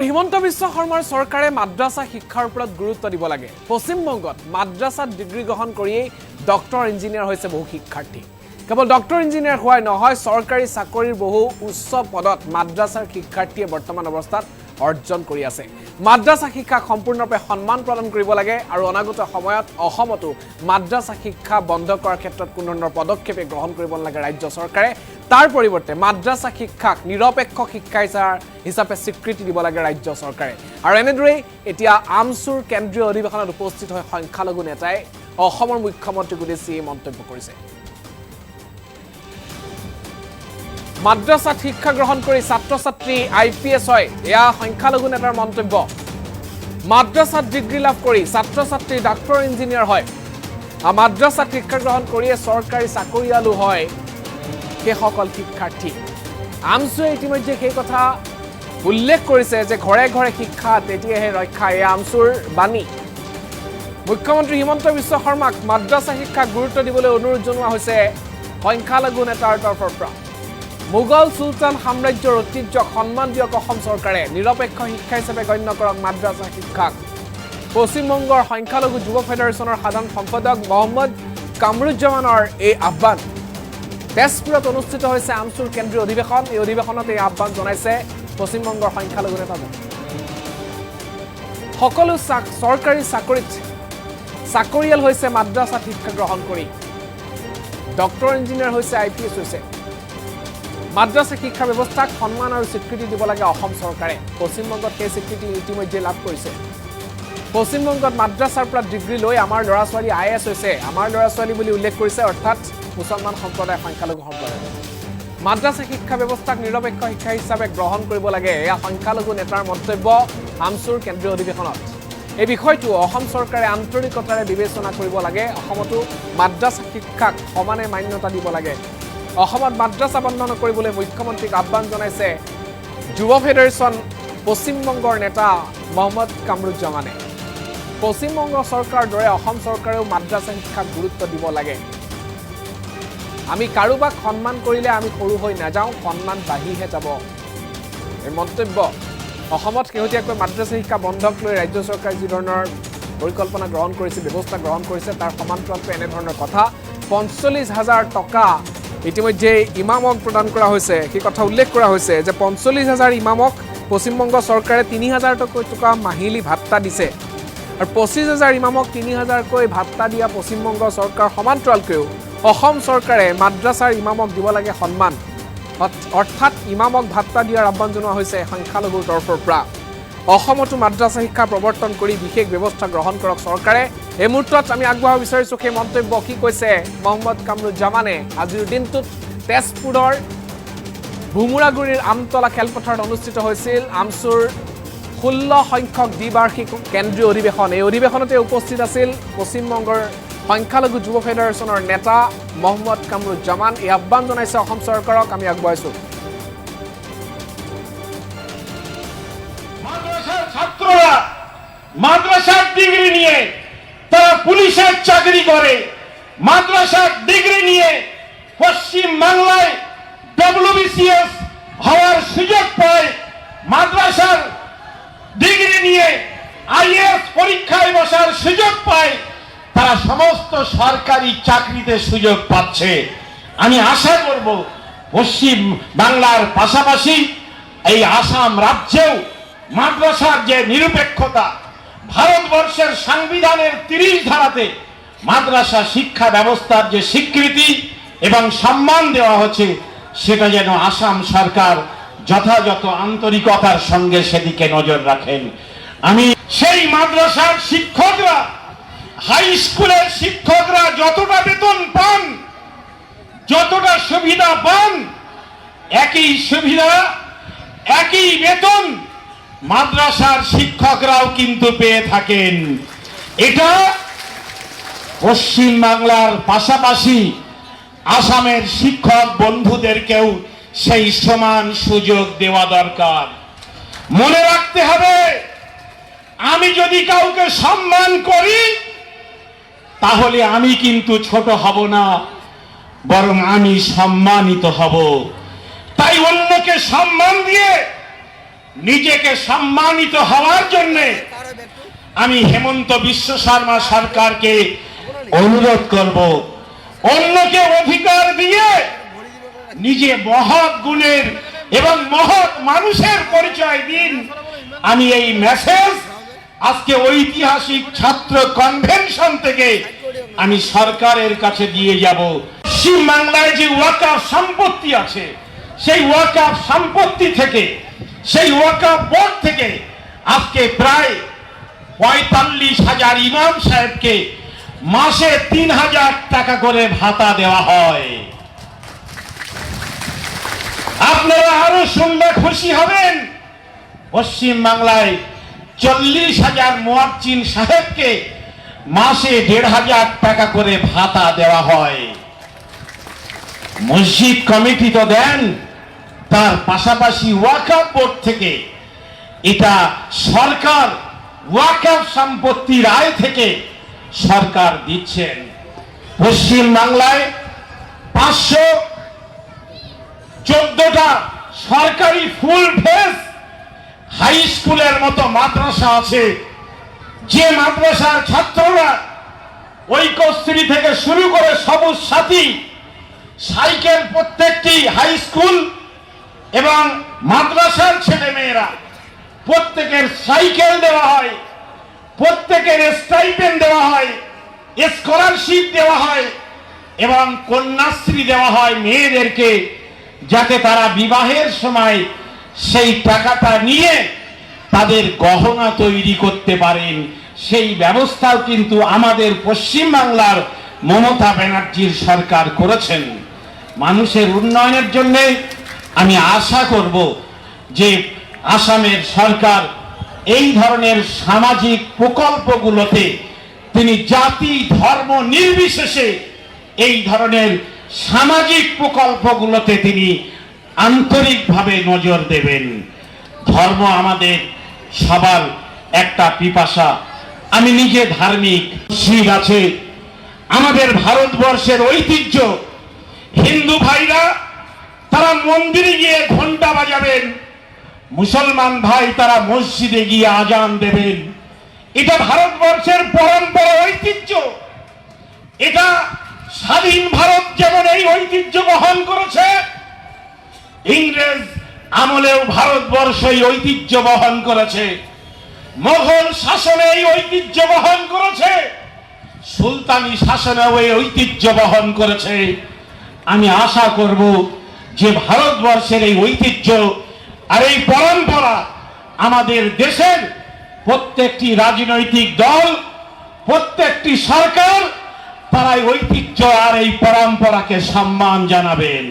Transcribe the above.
হিমন্ত বিশ্ব শৰ্মাৰ চৰকাৰে মাদ্ৰাছা শিক্ষাৰ ওপৰত গুৰুত্ব দিব লাগে। পশ্চিমবংগত মাদ্ৰাছাত ডিগ্ৰী গ্ৰহণ কৰিয়েই ডক্টৰ ইঞ্জিনিয়াৰ হৈছে বহু শিক্ষাৰ্থী। কেৱল ডক্টৰ ইঞ্জিনিয়াৰ হোৱাই নহয়, চৰকাৰী চাকৰিৰ বহু উচ্চ পদত মাদ্ৰাছাৰ শিক্ষাৰ্থীয়ে বৰ্তমান অৱস্থাত অৰ্জন কৰি আছে। মাদ্ৰাছা শিক্ষাক সম্পূৰ্ণৰূপে সন্মান প্ৰদান কৰিব লাগে আৰু অনাগত সময়ত অসমতো মাদ্ৰাছা শিক্ষা বন্ধ কৰাৰ ক্ষেত্ৰত কোনো ধৰণৰ পদক্ষেপে গ্ৰহণ কৰিব নালাগে ৰাজ্য চৰকাৰে। তাৰ পৰিৱৰ্তে মাদ্ৰাছা শিক্ষাক নিৰপেক্ষ শিক্ষা হিচাপে স্বীকৃতি দিব লাগে ৰাজ্য চৰকাৰে। আৰু এনেদৰেই এতিয়া আমচুৰ কেন্দ্ৰীয় অধিৱেশনত উপস্থিত হৈ সংখ্যালঘু নেতাই অসমৰ মুখ্যমন্ত্ৰীক উদ্দেশ্যি এই মন্তব্য কৰিছে। মাদ্ৰাছাত শিক্ষা গ্ৰহণ কৰি ছাত্ৰ ছাত্ৰী IPS হয়, এয়া সংখ্যালঘু নেতাৰ মন্তব্য। মাদ্ৰাছাত ডিগ্ৰী লাভ কৰি ছাত্ৰ ছাত্ৰী ডাক্তৰ ইঞ্জিনিয়াৰ হয়, মাদ্ৰাছাত শিক্ষা গ্ৰহণ কৰিয়ে চৰকাৰী চাকৰিয়ালো হয় সেইসকল শিক্ষাৰ্থী। আমচুৱে ইতিমধ্যে সেই কথা উল্লেখ কৰিছে যে ঘৰে ঘৰে শিক্ষা তেতিয়াহে ৰক্ষা, এয়া আমচুৰ বাণী। মুখ্যমন্ত্ৰী হিমন্ত বিশ্ব শৰ্মাক মাদ্ৰাছা শিক্ষাক গুৰুত্ব দিবলৈ অনুৰোধ জনোৱা হৈছে সংখ্যালঘু নেতাৰ তৰফৰ পৰা। মোগল চুলতান সাম্ৰাজ্যৰ ঐতিহ্যক সন্মান দিয়ক অসম চৰকাৰে, নিৰপেক্ষ শিক্ষা হিচাপে গণ্য কৰক মাদ্ৰাছা শিক্ষাক। পশ্চিমবংগৰ সংখ্যালঘু যুৱ ফেডাৰেশ্যনৰ সাধাৰণ সম্পাদক মহম্মদ কামৰুজ্জামানৰ এই আহ্বান। তেজপুৰত অনুষ্ঠিত হৈছে আমচুৰ কেন্দ্ৰীয় অধিৱেশন। এই অধিৱেশনত এই আহ্বান জনাইছে পশ্চিমবংগৰ সংখ্যালঘু নেতাজন। সকলো চৰকাৰী চাকৰিত চাকৰিয়াল হৈছে মাদ্ৰাছাত শিক্ষা গ্ৰহণ কৰি, ডক্টৰ ইঞ্জিনিয়াৰ হৈছে IPS হৈছে। মাদ্ৰাছা শিক্ষা ব্যৱস্থাক সন্মান আৰু স্বীকৃতি দিব লাগে অসম চৰকাৰে। পশ্চিমবংগত সেই স্বীকৃতি ইতিমধ্যে লাভ কৰিছে। পশ্চিমবংগত মাদ্ৰাছাৰ পৰা ডিগ্ৰী লৈ আমাৰ ল'ৰা ছোৱালী IAS হৈছে, আমাৰ ল'ৰা ছোৱালী বুলি উল্লেখ কৰিছে, অৰ্থাৎ মুছলমান সম্প্ৰদায়, সংখ্যালঘু সম্প্ৰদায়। মাদ্ৰাছা শিক্ষা ব্যৱস্থাক নিৰপেক্ষ শিক্ষা হিচাপে গ্ৰহণ কৰিব লাগে, এয়া সংখ্যালঘু নেতাৰ মন্তব্য আমচুৰ কেন্দ্ৰীয় অধিৱেশনত। এই বিষয়টো অসম চৰকাৰে আন্তৰিকতাৰে বিবেচনা কৰিব লাগে। অসমতো মাদ্ৰাছা শিক্ষাক সমানে মান্যতা দিব লাগে। অসমত মাদ্ৰাছা বন্ধ নকৰিবলৈ মুখ্যমন্ত্ৰীক আহ্বান জনাইছে যুৱ ফেডাৰেশ্যন পশ্চিমবংগৰ নেতা মহম্মদ কামৰুজ্জামানে। পশ্চিমবংগ চৰকাৰৰ দৰে অসম চৰকাৰেও মাদ্ৰাছা শিক্ষাক গুৰুত্ব দিব লাগে। আমি কাৰোবাক সন্মান কৰিলে আমি সৰু হৈ নাযাওঁ, সন্মান বাঢ়িহে যাব, এই মন্তব্য। অসমত শেহতীয়াকৈ মাদ্ৰাছা শিক্ষা বন্ধক লৈ ৰাজ্য চৰকাৰে যি ধৰণৰ পৰিকল্পনা গ্ৰহণ কৰিছে, ব্যৱস্থা গ্ৰহণ কৰিছে, তাৰ সমান্তৰালকৈ এনেধৰণৰ কথা। 45,000 টকা ইতিমধ্যে ইমামক প্ৰদান কৰা হৈছে। সেই কথা উল্লেখ কৰা হৈছে যে 45,000 ইমামক পশ্চিমবংগ চৰকাৰে 3,000 টকা মাহিলী ভাত্তা দিছে। আৰু 25,000 ইমামক 3,000কৈ ভাত্তা দিয়া পশ্চিমবংগ চৰকাৰ সমান্তৰালকৈও অসম চৰকাৰে মাদ্ৰাছাৰ ইমামক দিব লাগে সন্মান, অৰ্থাৎ ইমামক ভাত্তা দিয়াৰ আহ্বান জনোৱা হৈছে সংখ্যালঘুৰ তৰফৰ পৰা। অসমতো মাদ্ৰাছা শিক্ষা প্ৰৱৰ্তন কৰি বিশেষ ব্যৱস্থা গ্ৰহণ কৰক চৰকাৰে। এই মুহূৰ্তত আমি আগবঢ়াব বিচাৰিছোঁ সেই মন্তব্য। কি কৈছে মহম্মদ কামৰুজ্জামানে? আজিৰ দিনটোত তেজপুৰৰ ভুমুৰাগুৰিৰ আমতলা খেলপথাৰত অনুষ্ঠিত হৈছিল আমচুৰ 16 সংখ্যক দ্বিবাৰ্ষিক কেন্দ্ৰীয় অধিৱেশন। এই অধিৱেশনতে উপস্থিত আছিল পশ্চিমবংগৰ সংখ্যালঘু যুৱ ফেডাৰেশ্যনৰ নেতা মহম্মদ কামৰুজ্জামান। এই আহ্বান জনাইছে অসম চৰকাৰক। আমি আগবঢ়াইছোঁ। ছাত্ররা মাদ্রাসার ডিগ্রি নিয়ে তারা পুলিশের চাকরি করে, মাদ্রাসার ডিগ্রি নিয়ে পশ্চিম বাংলায় WBCS হওয়ার সুযোগ পায়, মাদ্রাসার ডিগ্রি নিয়ে IAS পরীক্ষায় বসার সুযোগ পায়, তারা সমস্ত সরকারি চাকরিতে সুযোগ পাচ্ছে। আমি আশা করব পশ্চিম বাংলার পাশাপাশি এই আসাম রাজ্যেও মাদ্রাসার যে নিরপেক্ষতা, ভারতবর্ষের সংবিধানের 30 ধারাতে মাদ্রাসা শিক্ষা ব্যবস্থার যে স্বীকৃতি এবং সম্মান দেওয়া হচ্ছে, সেটা যেন আসাম সরকার যথাযথ আন্তরিকতার সঙ্গে সেদিকে নজর রাখেন। আমি সেই মাদ্রাসার শিক্ষকরা, হাই স্কুলের শিক্ষকরা যতটা বেতন পান, যতটা সুবিধা পান, একই সুবিধা একই বেতন মাদ্রাসার শিক্ষকরাও কিন্তু পেয়ে থাকেন। এটা পশ্চিম বাংলার পাশাপাশি আসামের শিক্ষক বন্ধুদেরকেও সেই সমান সুযোগ দেওয়া দরকার। মনে রাখতে হবে, আমি যদি কাউকে সম্মান করি তাহলে আমি কিন্তু ছোট হব না, বরং আমি সম্মানিত হব। তাই অন্যকে সম্মান দিয়ে নিজেকে সম্মানিত হওয়ার জন্য আমি হেমন্ত বিশ্ব শর্মা সরকারকে অনুরোধ করব, অন্যকে অধিকার দিয়ে নিজে মহৎ গুণের এবং মহৎ মানুষের পরিচয় দিন। আমি এই মেসেজ আজকে ঐতিহাসিক ছাত্র কনভেনশন থেকে আমি সরকারের কাছে দিয়ে যাব। পশ্চিম বাংলায় যে ওয়াকফ সম্পত্তি আছে, সেই ওয়াকফ সম্পত্তি থেকে, সেই ওয়াকফ বোর্ড থেকে আজকে প্রায় 45,000 ইমাম সাহেবকে মাসে 3,000 টাকা করে ভাতা দেওয়া হয়। আপনারা আরো শুনলে খুশি হবেন, পশ্চিম বাংলায় 40,000 মুয়াজ্জিন সাহেবকে মাসে 1,500 টাকা করে ভাতা দেওয়া হয়। মসজিদ কমিটি তো দেন, তার পাশাপাশি ওয়াকফ বোর্ড থেকে এটা সরকার ওয়াকফ সম্পত্তির আয় থেকে সরকার দিচ্ছেন। পশ্চিম বাংলায় 514টা সরকারি ফুল ফেস হাই স্কুলের মতো মাদ্রাসা আছে, যে মাদ্রাসার ছাত্ররা ঐক্যশ্রী থেকে শুরু করে সবুজ সাথী সাইকেল প্রত্যেকটি হাই স্কুল এবং মাদ্রাসার ছেলে মেয়েরা প্রত্যেকের সাইকেল দেওয়া হয়, প্রত্যেকের স্টাইপেন্ড দেওয়া হয়, স্কলারশিপ দেওয়া হয় এবং কন্যাশ্রী দেওয়া হয় মেয়েদেরকে, যাতে তারা বিবাহের সময় সেই টাকাটা নিয়ে তাদের গহনা তৈরি করতে পারেন। সেই ব্যবস্থাও কিন্তু আমাদের পশ্চিম বাংলার মমতা ব্যানার্জির সরকার করেছেন। মানুষের উন্নয়নের জন্য আমি আশা করব যে আসামের সরকার এই ধরনের সামাজিক প্রকল্পগুলোতে তিনি জাতি ধর্ম নির্বিশেষে এই ধরনের সামাজিক প্রকল্পগুলোতে তিনি আন্তরিকভাবে নজর দেবেন। ধর্ম আমাদের সবার একটা পিপাসা। আমি নিজে ধার্মিক, শিখ আছে, আমাদের ভারতবর্ষের ঐতিহ্য। হিন্দু ভাইরা তারা মন্দিরে গিয়ে ঘন্টা বাজাবেন, মুসলমান ভাই তারা মসজিদে গিয়ে আজান দেবেন। এটা ভারতবর্ষের পরম্পরা, ঐতিহ্য। এটা স্বাধীন ভারত যেমন এই ঐতিহ্য বহন করেছে, ইংরেজ আমলেও ভারতবর্ষ এই ঐতিহ্য বহন করেছে, মোগল শাসনে এই ঐতিহ্য বহন করেছে, সুলতানি শাসনেও এই ঐতিহ্য বহন করেছে। আমি আশা করব যে ভারতবর্ষের এই ঐতিহ্য আর এই পরম্পরা আমাদের দেশের প্রত্যেকটি রাজনৈতিক দল, প্রত্যেকটি সরকার তারা এই ঐতিহ্য আর এই পরম্পরাকে সম্মান জানাবেন।